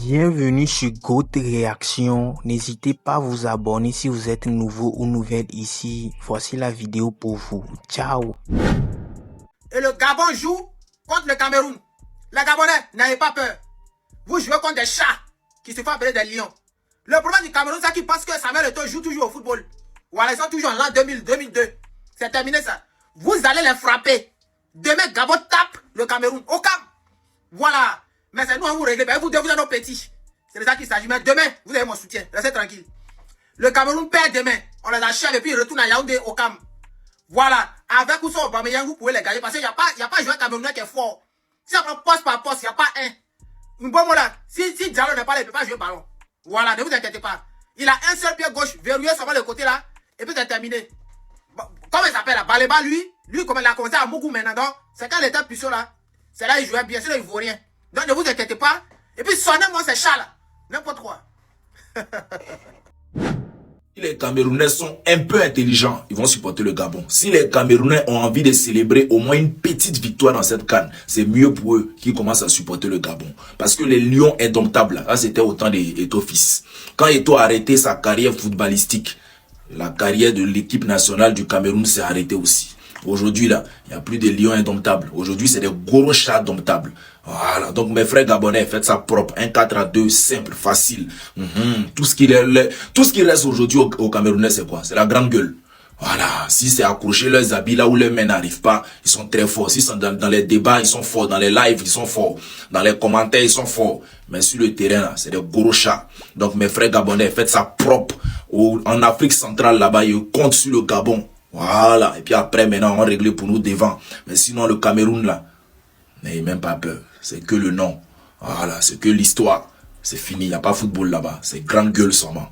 Bienvenue sur Goat Réaction. N'hésitez pas à vous abonner si vous êtes nouveau ou nouvelle ici. Voici la vidéo pour vous. Ciao. Et le Gabon joue contre le Cameroun. Les Gabonais, n'ayez pas peur. Vous jouez contre des chats qui se font appeler des lions. Le problème du Cameroun, c'est qu'ils pensent que Samuel Eto'o joue toujours au football. Voilà, ils sont toujours en l'an 2000, 2002. C'est terminé ça. Vous allez les frapper. Demain, Gabon tape le Cameroun. Au Cam. Voilà. Mais c'est nous, on vous règle. Vous devez nos petits. C'est de ça qu'il s'agit. Mais demain, vous avez mon soutien. Restez tranquille. Le Cameroun perd demain. On les achète et puis ils retournent à Yaoundé au Cam. Voilà. Avec ou sans Aubameyang, vous pouvez les gagner. Parce qu'il n'y a pas joueur camerounais qui est fort. Si on prend poste par poste, il n'y a pas un. Un bon mot là. Si Diallo n'est pas là, il ne peut pas jouer ballon. Voilà, ne vous inquiétez pas. Il a un seul pied gauche, verrouillé sur le côté là. Et puis c'est terminé. Comment il s'appelle là? Baleba, lui, comme il a commencé à beaucoup maintenant. Donc, c'est quand il était puissant là. C'est là il jouait bien, sinon il ne vaut rien. Donc ne vous inquiétez pas. Et puis sonnez-moi ces chats là. N'importe quoi. Si les Camerounais sont un peu intelligents, ils vont supporter le Gabon. Si les Camerounais ont envie de célébrer au moins une petite victoire dans cette CAN, c'est mieux pour eux qu'ils commencent à supporter le Gabon. Parce que les lions indomptables, là c'était au temps d'Eto'o fils. Quand Eto'o a arrêté sa carrière footballistique, la carrière de l'équipe nationale du Cameroun s'est arrêtée aussi. Aujourd'hui, là, il n'y a plus de lions indomptables. Aujourd'hui, c'est des gros chats domptables. Voilà. Donc, mes frères gabonais, faites ça propre. Un 4-2, simple, facile. Tout ce qui reste aujourd'hui au Camerounais, c'est quoi? C'est la grande gueule. Voilà. Si c'est accrocher leurs habits là où les mains n'arrivent pas, ils sont très forts. Si sont dans les débats, ils sont forts. Dans les lives, ils sont forts. Dans les commentaires, ils sont forts. Mais sur le terrain, là, c'est des gros chats. Donc, mes frères gabonais, faites ça propre. En Afrique centrale, là-bas, ils comptent sur le Gabon. Voilà. Et puis après, maintenant, on règle pour nous devant. Mais sinon, le Cameroun, là, n'ayez même pas peur. C'est que le nom. Voilà. C'est que l'histoire. C'est fini. Il n'y a pas football là-bas. C'est grande gueule seulement.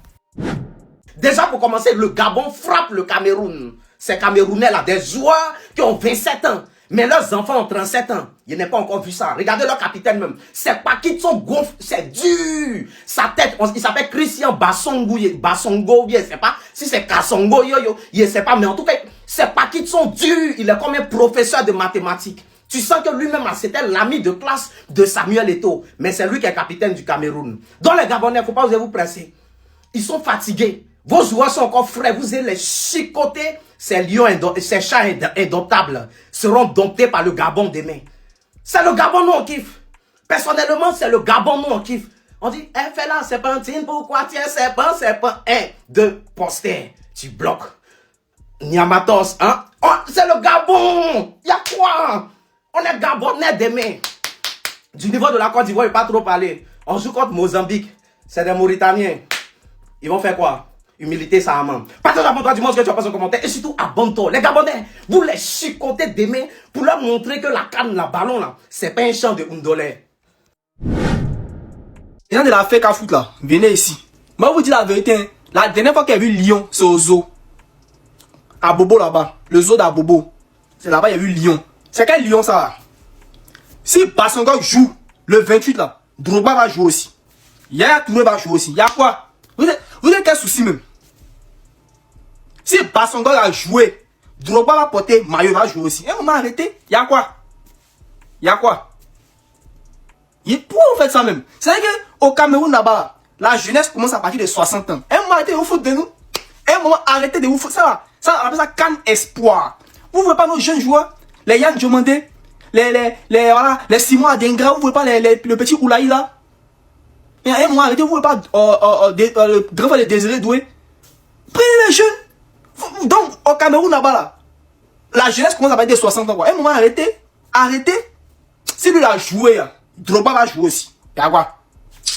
Déjà, pour commencer, le Gabon frappe le Cameroun. Ces Camerounais là, des joueurs qui ont 27 ans. Mais leurs enfants ont 37 ans. Je n'ai pas encore vu ça. Regardez leur capitaine même. Ses paquets sont gonflés. C'est dur. Sa tête, il s'appelle Christian Bassongo. Bassongo, je ne sais pas. Si c'est Kassongo, je ne sais pas. Mais en tout cas, ses paquets sont durs. Il est comme un professeur de mathématiques. Tu sens que lui-même, c'était l'ami de classe de Samuel Eto'o. Mais c'est lui qui est capitaine du Cameroun. Donc les Gabonais, il ne faut pas vous presser. Ils sont fatigués. Vos joueurs sont encore frais. Vous allez les chicoter. Ces lions, ces chats indomptables seront domptés par le Gabon demain. C'est le Gabon, nous on kiffe. Personnellement, c'est le Gabon, nous on kiffe. On dit, fais là, c'est pas un team, pourquoi tiens, c'est pas un, deux, poster. Tu bloques. Niamatos, hein? Oh, c'est le Gabon. Y'a quoi? On est Gabonais demain. Du niveau de la Côte d'Ivoire, il ne pas trop parler. On joue contre Mozambique. C'est des Mauritaniens. Ils vont faire quoi? Humilité, ça amène. Partage à toi du monde que tu as pas en commentaire. Et surtout, abonne-toi. Les Gabonais, vous les chicotez demain pour leur montrer que la canne, la ballon là, c'est pas un champ de Undolé. Il y a de la fake à foot là. Venez ici. Moi, vous dis la vérité. Hein. La dernière fois qu'il y a vu Lyon, c'est au zoo. À Bobo là-bas. Le zoo d'Abobo. C'est là-bas, il y a vu Lyon. C'est quel Lyon ça là? Si Bassongo joue le 28 là, Drogba va jouer aussi. Yaya Touré va jouer aussi. Il y a quoi? Vous avez quel souci même? Si Bassongo a joué, Drogba va porter, Mayo va jouer aussi. Et on m'a arrêté. Il y a quoi? Il y a quoi? Pourquoi vous faites ça même? C'est vrai qu'au Cameroun là-bas, la jeunesse commence à partir de 60 ans. Et on m'a arrêté de vous foutre de nous. Et on m'a arrêté de vous foutre. Ça, on appelle ça CAN Espoir. Vous ne voulez pas nos jeunes joueurs? Les Yann Diomandé, les Simon Adengra, vous ne voulez pas le petit Oulaï là? Et à un moment arrêté, vous ne voulez pas le grand frère de Désiré Doué? Prenez les jeunes. Donc, au Cameroun là-bas, là, la jeunesse commence à partir de 60 ans. À un moment arrêtez. Si lui a joué, Drogba va jouer aussi. Et à quoi?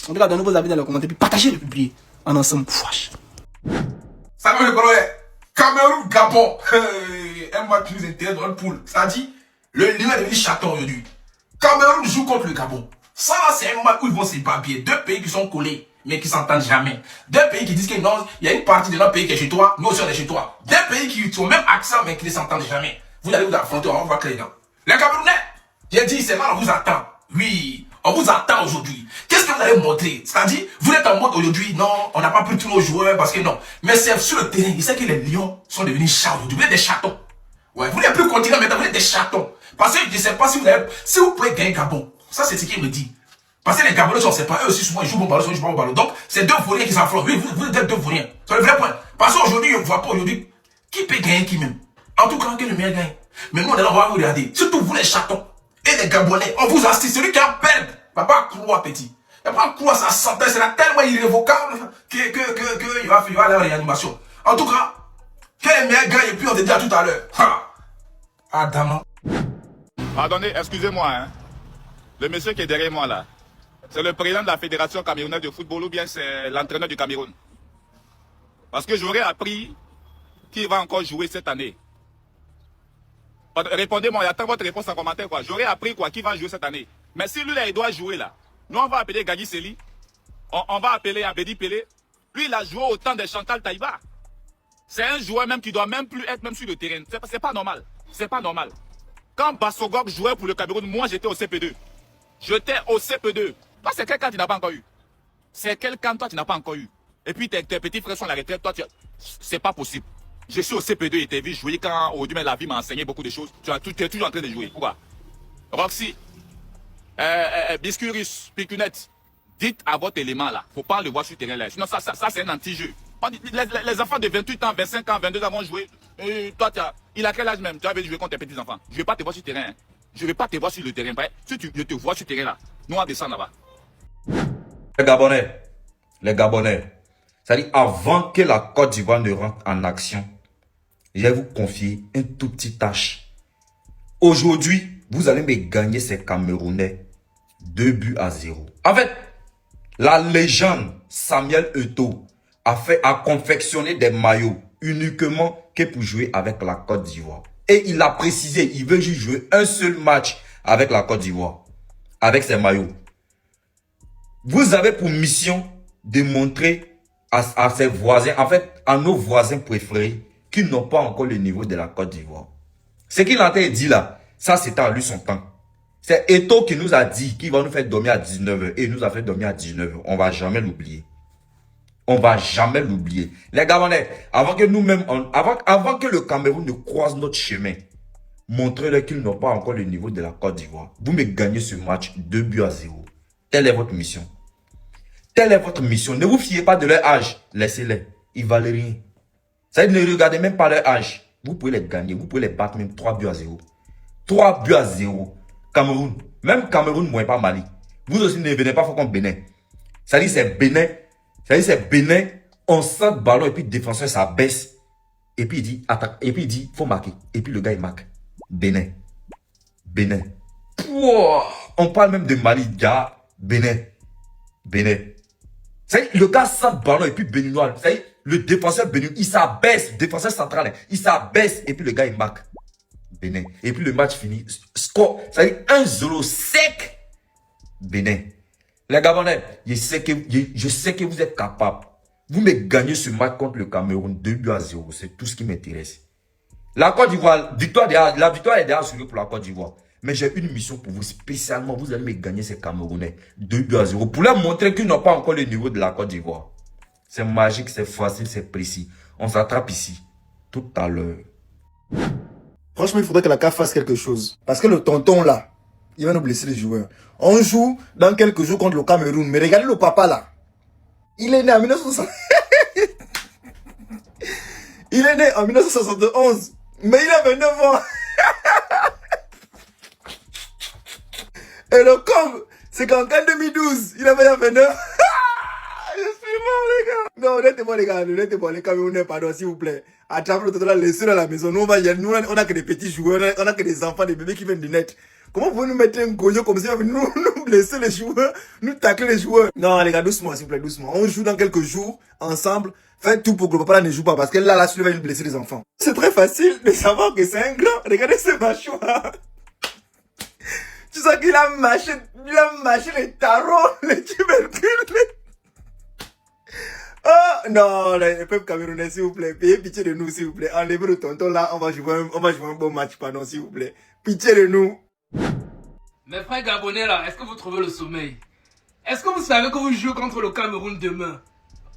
En tout cas, donnez vos avis dans les commentaires. Puis partagez le publier en ensemble. Fouache. Ça va le colonel. Cameroun, Gabon. Un match plus intéressant dans le pool. Ça dit, le lion est devenu chaton aujourd'hui. Cameroun joue contre le Gabon. Ça, c'est un match où ils vont s'éparpiller. Deux pays qui sont collés, mais qui s'entendent jamais. Deux pays qui disent que non, il y a une partie de notre pays qui est chez toi, nous aussi on est chez toi. Deux pays qui ont même accent, mais qui ne s'entendent jamais. Vous allez vous affronter, on va voir que les gens. Les Camerounais, j'ai dit, c'est là, on vous attend. Oui, on vous attend aujourd'hui. Qu'est-ce que vous allez montrer? C'est-à-dire, vous êtes en mode aujourd'hui, non, on n'a pas pris tous nos joueurs parce que non. Mais c'est sur le terrain, il sait que les lions sont devenus chats aujourd'hui. Vous êtes des chatons. Ouais, vous n'êtes plus continent maintenant, vous êtes des chatons. Parce que je ne sais pas si vous pouvez gagner Gabon. Ça, c'est ce qu'il me dit. Parce que les Gabonais sont séparés, eux aussi souvent ils jouent bon ballon, souvent ils jouent pas bon ballon. Donc c'est deux vauriens qui s'affrontent. Oui, vous êtes deux vauriens. C'est le vrai point. Parce qu'aujourd'hui, je ne vois pas aujourd'hui qui peut gagner qui même. En tout cas, que le meilleur gagne. Mais nous, on est là, on va vous regarder. Surtout vous les chatons et les Gabonais, on vous assiste. Celui qui a perdu, il ne va pas croire petit. Il ne va pas croire sa santé, c'est tellement irrévocable qu'il va aller en réanimation. En tout cas, que le meilleur gagne et puis on te dit à tout à l'heure. Adam. Pardonnez, excusez-moi, hein. Le monsieur qui est derrière moi là, c'est le président de la Fédération camerounaise de football ou bien c'est l'entraîneur du Cameroun? Parce que j'aurais appris qu'il va encore jouer cette année. Répondez-moi, j'attends votre réponse en commentaire quoi. J'aurais appris quoi qu'il va jouer cette année. Mais si lui là, il doit jouer là, nous on va appeler Gadi Seli, on va appeler Abedi Pelé. Lui il a joué au temps de Chantal Taïba. C'est un joueur même qui doit même plus être même sur le terrain. C'est pas normal. C'est pas normal. Quand Bassogog jouait pour le Cameroun, moi j'étais au CP2. J'étais au CP2. Toi, c'est quel camp tu n'as pas encore eu? C'est quel camp toi tu n'as pas encore eu? Et puis tes petits frères sont à la retraite, toi, c'est pas possible. Je suis au CP2 et t'es vu jouer quand aujourd'hui la vie m'a enseigné beaucoup de choses. Tu es toujours en train de jouer. Pourquoi? Roxy, Biscuris, Picunette, dites à votre élément là. Faut pas le voir sur le terrain là. Sinon, ça c'est un anti-jeu. Les enfants de 28 ans, 25 ans, 22 ans vont jouer. Et toi, il a quel âge même? Tu avais joué contre tes petits enfants. Je vais pas te voir sur le terrain. Hein. Je vais pas te voir sur le terrain. Si je te vois sur le terrain là, nous on descend là-bas. Les Gabonais, c'est-à-dire avant que la Côte d'Ivoire ne rentre en action, je vais vous confier un tout petit tâche. Aujourd'hui, vous allez me gagner ces Camerounais 2-0. En fait, la légende Samuel Eto'o a confectionné des maillots uniquement que pour jouer avec la Côte d'Ivoire. Et il a précisé, il veut juste jouer un seul match avec la Côte d'Ivoire, avec ses maillots. Vous avez pour mission de montrer à ses voisins, en fait, à nos voisins préférés, qu'ils n'ont pas encore le niveau de la Côte d'Ivoire. Ce qu'il a dit là, ça c'était à lui son temps. C'est Eto'o qui nous a dit qu'il va nous faire dormir à 19h et il nous a fait dormir à 19h. On ne va jamais l'oublier. On ne va jamais l'oublier. Les Gabonais, avant que nous-mêmes, avant que le Cameroun ne croise notre chemin, montrez-leur qu'ils n'ont pas encore le niveau de la Côte d'Ivoire. Vous me gagnez ce match 2-0. Telle est votre mission. Telle est votre mission. Ne vous fiez pas de leur âge. Laissez-les. Ils ne valent rien. Ça veut dire, ne regardez même pas leur âge. Vous pouvez les gagner. Vous pouvez les battre même 3-0. 3-0. Cameroun. Même Cameroun, moi, pas Mali. Vous aussi ne venez pas faire comme Bénin. Ça dit c'est Bénin. Ça dit c'est Bénin. On sent le ballon et puis le défenseur, ça baisse. Et puis il dit, attaque. Et puis il dit, faut marquer. Et puis le gars, il marque. Bénin. Bénin. Pouah. On parle même de Mali. Gars. Bénin. Bénin. Ça dit, le gars sent le ballon et puis Béninois. Ça dit, le défenseur béninois, il s'abaisse. Défenseur central, il s'abaisse. Et puis le gars, il marque. Bénin. Et puis le match finit. Score. Ça dit 1-0 sec. Bénin. Les Gabonais, je sais que vous êtes capables. Vous me gagnez ce match contre le Cameroun 2-0. C'est tout ce qui m'intéresse. La Côte d'Ivoire, la victoire est déjà assurée pour la Côte d'Ivoire. Mais j'ai une mission pour vous spécialement. Vous allez me gagner ces Camerounais 2-0. Pour leur montrer qu'ils n'ont pas encore le niveau de la Côte d'Ivoire. C'est magique, c'est facile, c'est précis. On s'attrape ici. Tout à l'heure. Franchement, il faudrait que la CAF fasse quelque chose. Parce que le tonton là, il va nous blesser les joueurs. On joue dans quelques jours contre le Cameroun. Mais regardez le papa là. Il est né en 1960. Il est né en 1971. Mais il a 29 ans. Et le com, c'est qu'en 2012, il avait 29. Je suis mort, les gars. Non, honnêtement, les gars, honnêtement, les Camerounais, pardon, s'il vous plaît. Attrape le total, laissez-le à la maison. Nous, on a que des petits joueurs, on a que des enfants, des bébés qui viennent de naître. Comment vous nous mettre un gojo comme ça, nous blesser les joueurs, nous tacler les joueurs? Non, les gars, doucement, s'il vous plaît, doucement. On joue dans quelques jours, ensemble. Faites tout pour que le papa ne joue pas, parce que là, celui-là va nous blesser les enfants. C'est très facile de savoir que c'est un grand. Regardez ce mâchoire. Tu sais qu'il a mâché les tarots, les tubercules. Oh, non, les peuples camerounais, s'il vous plaît, payez pitié de nous, s'il vous plaît. Enlevez le tonton là, on va jouer un bon match, pardon, s'il vous plaît. Pitié de nous. Mes frères gabonais là, est-ce que vous trouvez le sommeil? Est-ce que vous savez que vous jouez contre le Cameroun demain?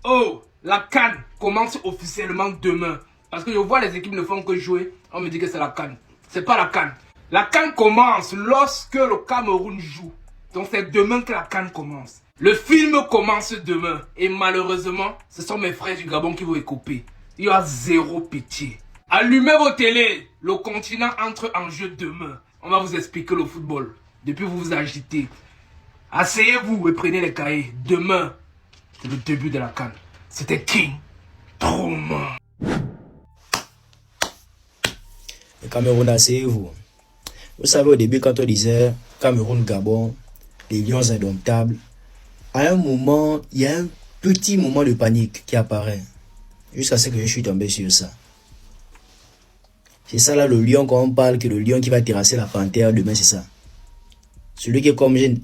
Oh, la CAN commence officiellement demain. Parce que je vois les équipes ne font que jouer, on me dit que c'est la CAN. C'est pas la CAN. La CAN commence lorsque le Cameroun joue. Donc c'est demain que la CAN commence. Le film commence demain. Et malheureusement, ce sont mes frères du Gabon qui vont écoper. Il y a zéro pitié. Allumez vos télés. Le continent entre en jeu demain. On va vous expliquer le football. Depuis vous vous agitez. Asseyez-vous et prenez les cahiers. Demain, c'est le début de la CAN. C'était King Trauma. Le Cameroun, asseyez-vous. Vous savez, au début, quand on disait Cameroun-Gabon, les lions indomptables, à un moment, il y a un petit moment de panique qui apparaît. Jusqu'à ce que je suis tombé sur ça. C'est ça là, le lion, quand on parle que le lion qui va terrasser la panthère demain, c'est ça. Celui qui est comme jeune.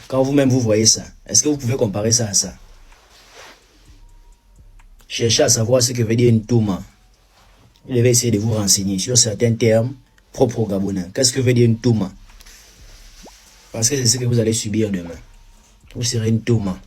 Quand vous-même vous voyez ça, est-ce que vous pouvez comparer ça à ça? Cherchez à savoir ce que veut dire une touma. Vous devez essayer de vous renseigner sur certains termes propres au Gabonais. Qu'est-ce que veut dire une touma? Parce que c'est ce que vous allez subir demain. Vous serez une touma.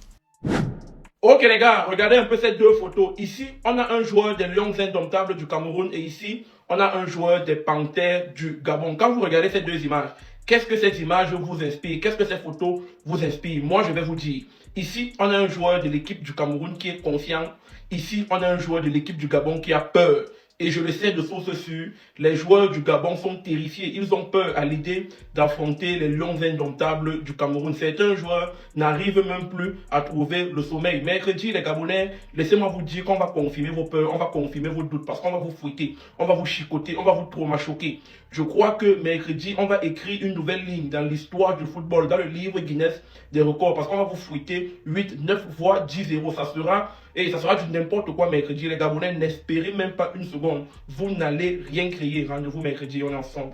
Ok les gars, regardez un peu ces deux photos. Ici, on a un joueur des Lions indomptables du Cameroun et ici, on a un joueur des Panthères du Gabon. Quand vous regardez ces deux images, qu'est-ce que ces images vous inspirent? Qu'est-ce que ces photos vous inspirent? Moi, je vais vous dire. Ici, on a un joueur de l'équipe du Cameroun qui est confiant. Ici, on a un joueur de l'équipe du Gabon qui a peur. Et je le sais de source sûre, les joueurs du Gabon sont terrifiés. Ils ont peur à l'idée d'affronter les Lions indomptables du Cameroun. Certains joueurs n'arrivent même plus à trouver le sommeil. Mercredi, les Gabonais, laissez-moi vous dire qu'on va confirmer vos peurs, on va confirmer vos doutes, parce qu'on va vous fouetter, on va vous chicoter, on va vous traumachoquer. Je crois que mercredi, on va écrire une nouvelle ligne dans l'histoire du football, dans le livre Guinness des records, parce qu'on va vous fouetter 8, 9 fois 10-0. Ça sera du n'importe quoi mercredi. Les Gabonais, n'espérez même pas une seconde. Vous n'allez rien créer. Rendez-vous mercredi, on est ensemble.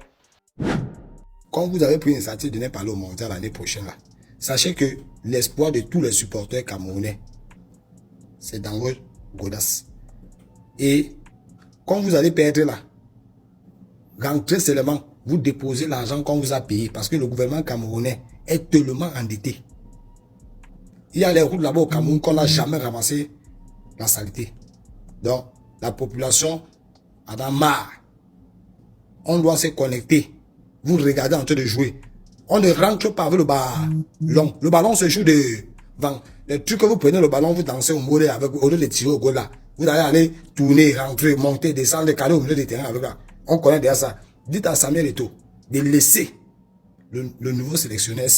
Quand vous avez pris une initiative de ne pas aller au mondial l'année prochaine, là, sachez que l'espoir de tous les supporters camerounais, c'est dans vos godasses. Et quand vous allez perdre là, rentrez seulement, vous déposez l'argent qu'on vous a payé, parce que le gouvernement camerounais est tellement endetté. Il y a les routes là-bas au Cameroun qu'on n'a jamais ramassé la saleté. Donc, la population en a marre. On doit se connecter. Vous regardez en train de jouer. On ne rentre pas avec le ballon. Le ballon se joue devant. Les trucs que vous prenez le ballon, vous dansez au mollet avec, au lieu de tirer au goal là. Vous allez aller tourner, rentrer, monter, descendre, caler au milieu des terrains avec là. On connaît déjà ça. Dites à Samuel Eto'o de laisser le nouveau sélectionneur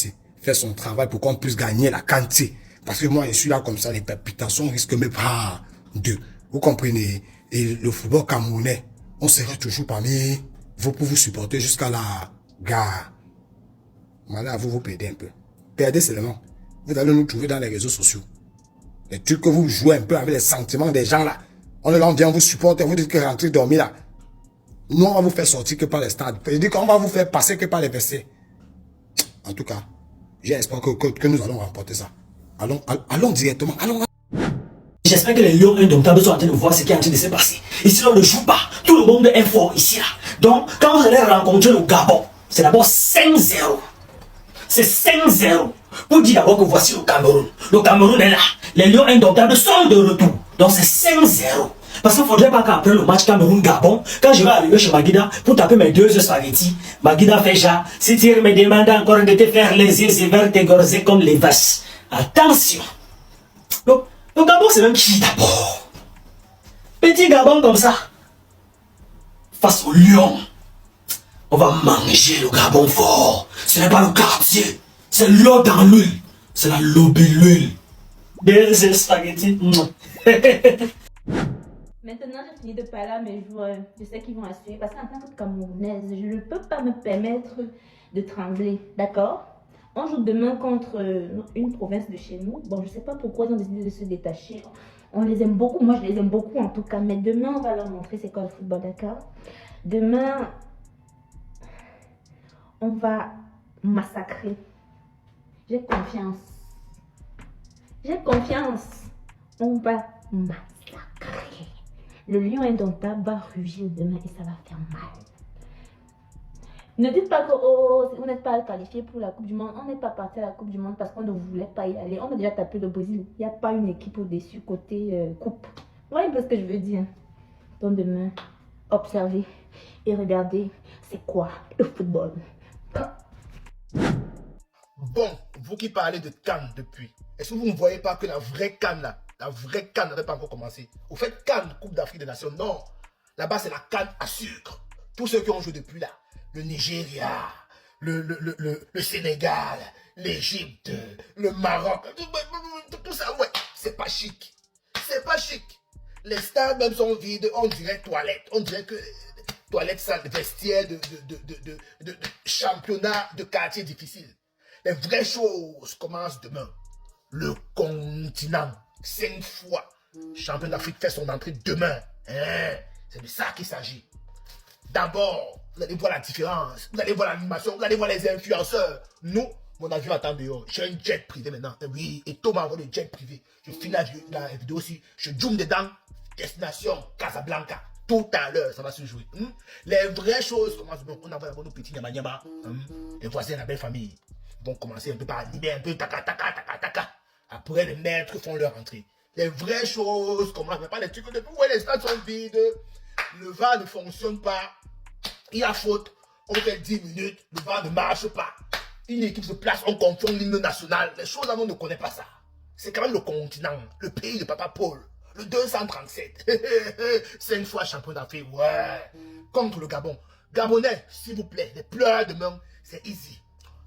faire son travail pour qu'on puisse gagner la quantité. Parce que moi, je suis là comme ça, les palpitations risquent même pas de... Vous comprenez? Et le football camerounais, on sera toujours parmi vous pour vous supporter jusqu'à la gare. Voilà, vous perdez un peu. Perdez seulement. Vous allez nous trouver dans les réseaux sociaux. Les trucs que vous jouez un peu avec les sentiments des gens là. On vient vous supporter, vous dites que rentrez dormir là. Nous, on va vous faire sortir que par les stades. Je dis qu'on va vous faire passer que par les WC. En tout cas, j'espère que nous allons remporter ça. Allons directement, allons. J'espère que les Lions indomptables sont en train de voir ce qui est en train de se passer. Ici, on ne joue pas. Tout le monde est fort ici, là. Donc, quand vous allez rencontrer le Gabon, c'est d'abord 5-0. C'est 5-0. Pour dire d'abord que voici le Cameroun. Le Cameroun est là. Les Lions indomptables sont de retour. Donc, c'est 5-0. Parce qu'il ne faudrait pas qu'après le match Cameroun-Gabon, quand je vais arriver chez Maguida pour taper mes 2 spaghettis, Maguida fait ça. Si tu me demandes encore de te faire les yeux, c'est vers t'égorger comme les vaches. Attention. Le Gabon, c'est même qui d'abord? Petit Gabon comme ça. Face au lion. On va manger le Gabon fort. Ce n'est pas le quartier. C'est l'eau dans l'huile. C'est la lobulule. 2 spaghettis. Maintenant, j'ai fini de parler à mes joueurs. Je sais qu'ils vont assurer. Parce qu'en tant que Camerounaise, je ne peux pas me permettre de trembler. D'accord? On joue demain contre une province de chez nous. Bon, je ne sais pas pourquoi ils ont décidé de se détacher. On les aime beaucoup. Moi, je les aime beaucoup en tout cas. Mais demain, on va leur montrer c'est quoi le football, d'accord? Demain, on va massacrer. J'ai confiance. J'ai confiance. On va massacrer. Le lion indomptable va rugir demain et ça va faire mal. Ne dites pas que vous n'êtes pas qualifié pour la Coupe du Monde. On n'est pas parti à la Coupe du Monde parce qu'on ne voulait pas y aller. On a déjà tapé le Brésil. Il n'y a pas une équipe au-dessus côté coupe. Vous voyez ce que je veux dire? Donc demain, observez et regardez c'est quoi le football. Bon, vous qui parlez de Cannes depuis, est-ce que vous ne voyez pas que la vraie Cannes là, la vraie Cannes n'avait pas encore commencé? Au fait, Cannes, Coupe d'Afrique des Nations, non. Là-bas, c'est la Cannes à sucre. Tous ceux qui ont joué depuis là, le Nigeria, le Sénégal, l'Égypte, le Maroc, tout ça, ouais, c'est pas chic. C'est pas chic. Les stades même sont vides, on dirait toilettes. On dirait que toilettes sales, vestiaires de championnat de quartier difficile. Les vraies choses commencent demain. Le continent, 5 fois, champion d'Afrique fait son entrée demain. Hein? C'est de ça qu'il s'agit. D'abord, vous allez voir la différence. Vous allez voir l'animation, vous allez voir les influenceurs. Nous, mon avion attend dehors. J'ai un jet privé maintenant. Oui, et Thomas envoie le jet privé. Je finis la vidéo aussi. Je zoome dedans. Destination Casablanca. Tout à l'heure, ça va se jouer. Les vraies choses commencent. On envoie d'abord nos petits nyama. Les voisins de la belle famille vont commencer un peu par animer, un peu taka. Après, les maîtres font leur entrée. Les vraies choses commencent. Mais pas les trucs. Depuis où les stades sont vides. Le VAR ne fonctionne pas. Il y a faute. On fait 10 minutes. Le VAR ne marche pas. Une équipe se place, on confond l'hymne national. Les choses là, on ne connaît pas ça. C'est quand même le continent. Le pays de Papa Paul. Le 237. 5 fois champion d'Afrique. Ouais. Contre le Gabon. Gabonais, s'il vous plaît. Les pleurs demain, c'est easy.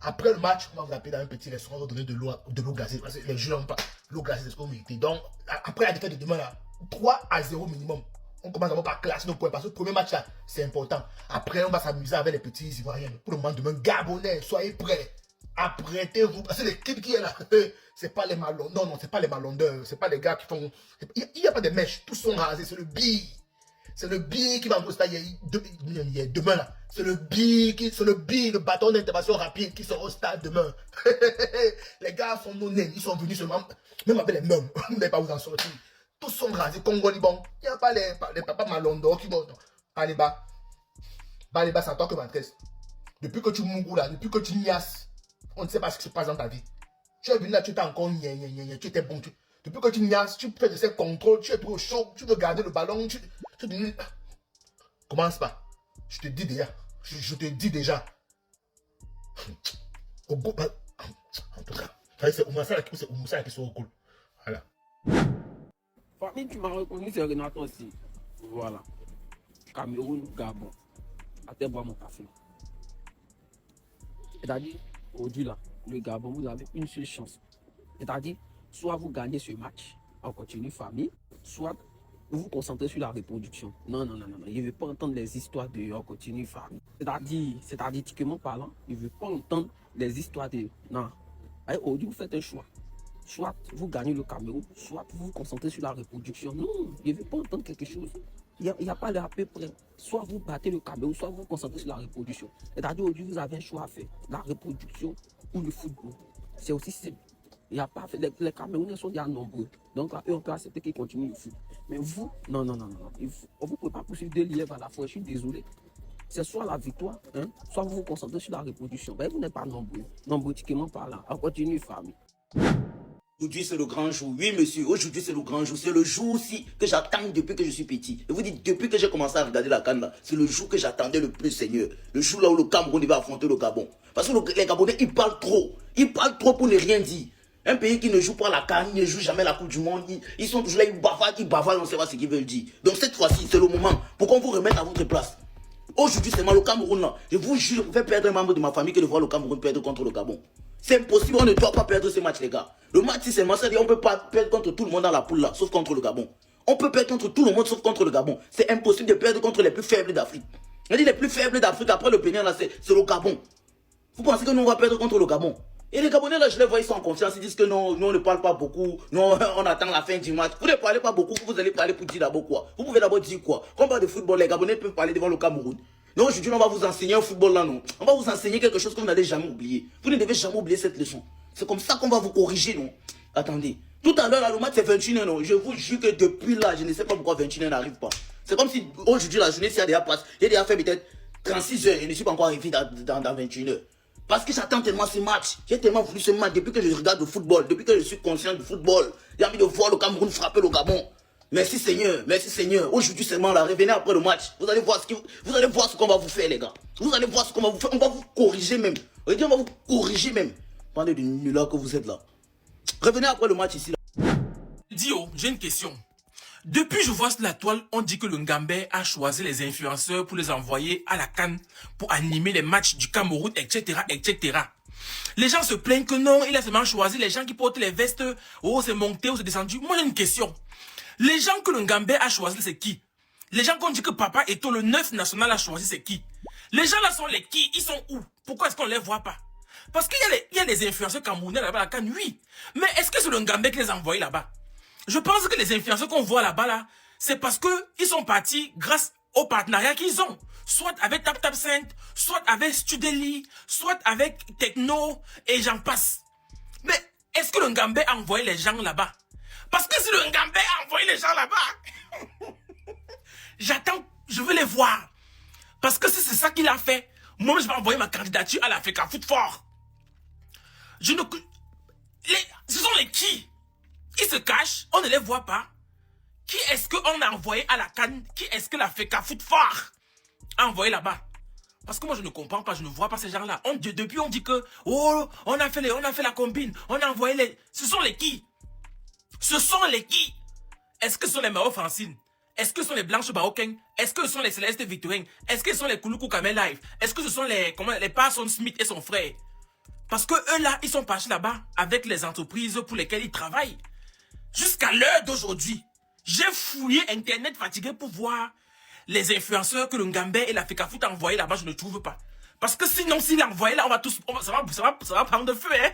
Après le match, on va vous appeler dans un petit restaurant, on va donner de l'eau glacée. Parce que les joueurs n'ont pas l'eau glacée, c'est ce qu'on mérite. Donc, après la défaite de demain là, 3-0 minimum. On commence d'abord par classer nos points. Parce que le premier match là, c'est important. Après, on va s'amuser avec les petits Ivoiriens. Pour le moment demain, Gabonais, soyez prêts. Apprêtez-vous. Parce que l'équipe qui est là, c'est pas les malons. Non, c'est pas les malondeurs. C'est pas les gars qui font. Il n'y a pas de mèches. Tous sont rasés. C'est le billet. C'est le billet qui va au stade demain là. C'est le billet, le bâton d'intervention rapide qui sera au stade demain. Les gars sont non-nés. Ils sont venus seulement. Même avec les noms. Vous n'allez pas vous en sortir. Tous sont rasés, Congo Liban. Il n'y a pas les papas malondors qui vont. Baliba, c'est toi que m'intéresse. Depuis que tu mourras là, depuis que tu niasses, on ne sait pas ce qui se passe dans ta vie. Tu es venu là, tu étais encore tu étais bon. Depuis que tu niasses, tu fais de ces contrôles, tu es trop chaud, tu veux garder le ballon, tu dis. Commence pas. Je te dis déjà. Je te dis déjà. En tout cas, c'est Oumassa qui sont au cool. Voilà. Famille, tu m'as reconnu, c'est Renato aussi. Voilà. Cameroun, Gabon. Attends, boire mon café. C'est-à-dire, aujourd'hui là, le Gabon, vous avez une seule chance. C'est-à-dire, soit vous gagnez ce match, on continue famille, soit vous vous concentrez sur la reproduction. Non. Je ne veux pas entendre les histoires de on continue famille. C'est-à-dire, éthiquement parlant, je ne veux pas entendre les histoires de. Non. Aujourd'hui, vous faites un choix. Soit vous gagnez le Cameroun, soit vous vous concentrez sur la reproduction. Non, je ne veux pas entendre quelque chose. Il n'y a pas de à peu près. Soit vous battez le Cameroun, soit vous vous concentrez sur la reproduction. C'est-à-dire aujourd'hui, vous avez un choix à faire. La reproduction ou le football. C'est aussi simple. Il n'y a pas fait. Les Camerounais sont déjà nombreux. Donc, eux, on peut accepter qu'ils continuent le foot. Mais vous, non. Vous ne pouvez pas poursuivre 2 lièvres à la fois. Je suis désolé. C'est soit la victoire, soit vous vous concentrez sur la reproduction. Ben, vous n'êtes pas nombreux. Nombreustiquement parlant. On continue, famille. Aujourd'hui, c'est le grand jour. Oui, monsieur, aujourd'hui, c'est le grand jour. C'est le jour aussi que j'attends depuis que je suis petit. Et vous dites, depuis que j'ai commencé à regarder la CAN, c'est le jour que j'attendais le plus, Seigneur. Le jour là où le Cameroun va affronter le Gabon. Parce que les Gabonais, ils parlent trop. Ils parlent trop pour ne rien dire. Un pays qui ne joue pas la CAN, ne joue jamais la Coupe du Monde. Ils sont toujours là, ils bavardent, on ne sait pas ce qu'ils veulent dire. Donc cette fois-ci, c'est le moment pour qu'on vous remette à votre place. Aujourd'hui, c'est moi, le Cameroun là. Je vous jure, je vais perdre un membre de ma famille que de voir le Cameroun perdre contre le Gabon. C'est impossible, on ne doit pas perdre ce match, les gars. Le match, c'est seulement ça, on ne peut pas perdre contre tout le monde dans la poule là, sauf contre le Gabon. On peut perdre contre tout le monde, sauf contre le Gabon. C'est impossible de perdre contre les plus faibles d'Afrique. On dit les plus faibles d'Afrique, après le Bénin là, c'est le Gabon. Vous pensez que nous, on va perdre contre le Gabon? Et les Gabonais là, je les vois, ils sont en confiance, ils disent que non, nous on ne parle pas beaucoup, non, on attend la fin du match. Vous ne parlez pas beaucoup, vous allez parler pour dire d'abord quoi? Vous pouvez d'abord dire quoi? Quand on parle de football, les Gabonais peuvent parler devant le Cameroun. Non, aujourd'hui, on va vous enseigner un football là, non. On va vous enseigner quelque chose que vous n'allez jamais oublier. Vous ne devez jamais oublier cette leçon. C'est comme ça qu'on va vous corriger, non. Attendez. Tout à l'heure, le match, c'est 21h, non. Je vous jure que depuis là, je ne sais pas pourquoi 21h n'arrive pas. C'est comme si aujourd'hui, la journée, s'il y a déjà passé, j'ai déjà fait peut-être 36 heures. Je ne suis pas encore arrivé dans 21h. Parce que j'attends tellement ce match. J'ai tellement voulu ce match depuis que je regarde le football, depuis que je suis conscient du football. J'ai envie de voir le Cameroun frapper le Gabon. Merci Seigneur, merci Seigneur. Aujourd'hui seulement là, revenez après le match. Vous allez voir ce qu'on va vous faire, les gars. Vous allez voir ce qu'on va vous faire. On va vous corriger même. On va vous corriger même. Pendant de nullards que vous êtes là. Revenez après le match ici. Dio, j'ai une question. Depuis je vois sur la toile, on dit que le Ngambé a choisi les influenceurs pour les envoyer à la CAN pour animer les matchs du Cameroun, etc., etc. Les gens se plaignent que non, il a seulement choisi les gens qui portent les vestes. Oh, c'est monté ou c'est descendu. Moi, j'ai une question. Les gens que le Ngambé a choisi, c'est qui? Les gens qu'on dit que Papa Eto'o, le 9 national, a choisi, c'est qui? Les gens là sont les qui? Ils sont où? Pourquoi est-ce qu'on les voit pas? Parce qu'il y a les influenceurs camerounais là-bas à la CAN, oui. Mais est-ce que c'est le Ngambé qui les a envoyés là-bas? Je pense que les influenceurs qu'on voit là-bas, là, c'est parce qu'ils sont partis grâce au partenariat qu'ils ont. Soit avec TapTap5, soit avec Studeli, soit avec Techno, et j'en passe. Mais est-ce que le Ngambé a envoyé les gens là-bas? Parce que si le Ngambé a envoyé les gens là-bas, j'attends, je veux les voir. Parce que si c'est ça qu'il a fait, moi je vais envoyer ma candidature à l'Africa Foot Fort. Ce sont les qui? Ils se cachent, on ne les voit pas. Qui est-ce qu'on a envoyé à la CAN? Qui est-ce que l'Africa Foot Fort a envoyé là-bas? Parce que moi je ne comprends pas, je ne vois pas ces gens-là. Depuis on dit que, oh, on a fait la combine, on a envoyé les... Ce sont les qui? Ce sont les qui? Est-ce que ce sont les Mao Francine? Est-ce que ce sont les Blanches Baoken? Est-ce que ce sont les Céleste Victorien? Est-ce que ce sont les Kouloukou Kamel Live? Est-ce que ce sont les Parson Smith et son frère? Parce que eux là, ils sont partis là-bas avec les entreprises pour lesquelles ils travaillent. Jusqu'à l'heure d'aujourd'hui, j'ai fouillé Internet fatigué pour voir les influenceurs que le Ngambé et l'Africa Foot ont envoyés là-bas, je ne trouve pas. Parce que sinon, s'il a envoyé là, ça va prendre de feu, hein.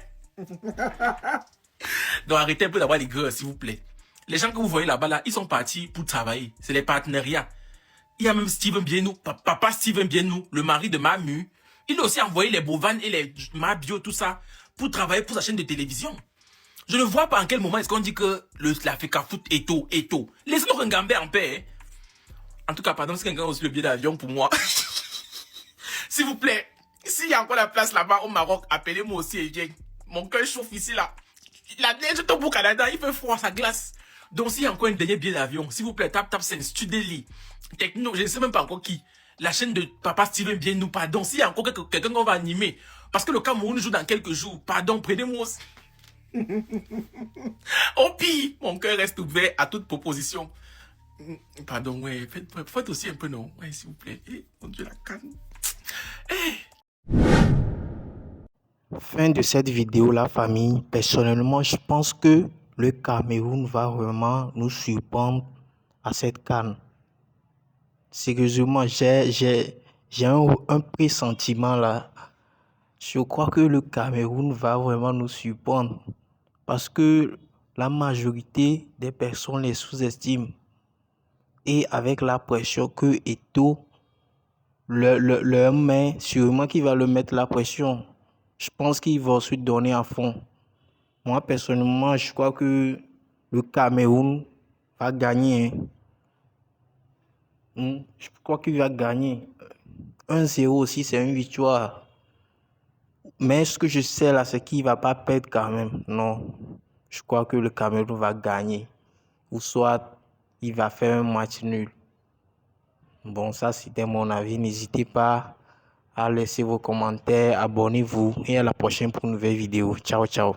Donc arrêtez un peu d'avoir les gars, s'il vous plaît. Les gens que vous voyez là-bas, là, ils sont partis pour travailler. C'est les partenariats. Il y a même Steven Bienou, papa Steven Bienou, le mari de Mamu. Il a aussi envoyé les Bovan et les Mabio, tout ça, pour travailler pour sa chaîne de télévision. Je ne vois pas en quel moment est-ce qu'on dit que l'Africa Foot Eto'o. Laissez-le Ngambé en paix. En tout cas, pardon, c'est quelqu'un aussi le billet d'avion pour moi. S'il vous plaît, s'il y a encore la place là-bas au Maroc, appelez-moi aussi et viens. Mon cœur chauffe ici là. La neige tombe au Canada, il fait froid, ça glace. Donc s'il y a encore un dernier billet d'avion, s'il vous plaît, TapTap5, Studeli, Techno, je ne sais même pas encore qui. La chaîne de Papa Steven Bienou, pardon. S'il y a encore quelqu'un qu'on va animer, parce que le Cameroun joue dans quelques jours, pardon, prenez-moi aussi. Au pire, mon cœur reste ouvert à toute proposition. Pardon, ouais, faites aussi un peu non, ouais, s'il vous plaît. Mon Dieu, la canne. Fin de cette vidéo, la famille. Personnellement, je pense que le Cameroun va vraiment nous surprendre à cette CAN. Sérieusement, j'ai un pressentiment là. Je crois que le Cameroun va vraiment nous surprendre parce que la majorité des personnes les sous-estiment. Et avec la pression que Eto'o leur met, sûrement qu'il va leur mettre la pression. Je pense qu'il va ensuite donner à fond. Moi, personnellement, je crois que le Cameroun va gagner. Je crois qu'il va gagner. 1-0 aussi, c'est une victoire. Mais ce que je sais là, c'est qu'il ne va pas perdre quand même. Non, je crois que le Cameroun va gagner. Ou soit, il va faire un match nul. Bon, ça c'était mon avis. N'hésitez pas à laisser vos commentaires, abonnez-vous et à la prochaine pour une nouvelle vidéo. Ciao, ciao.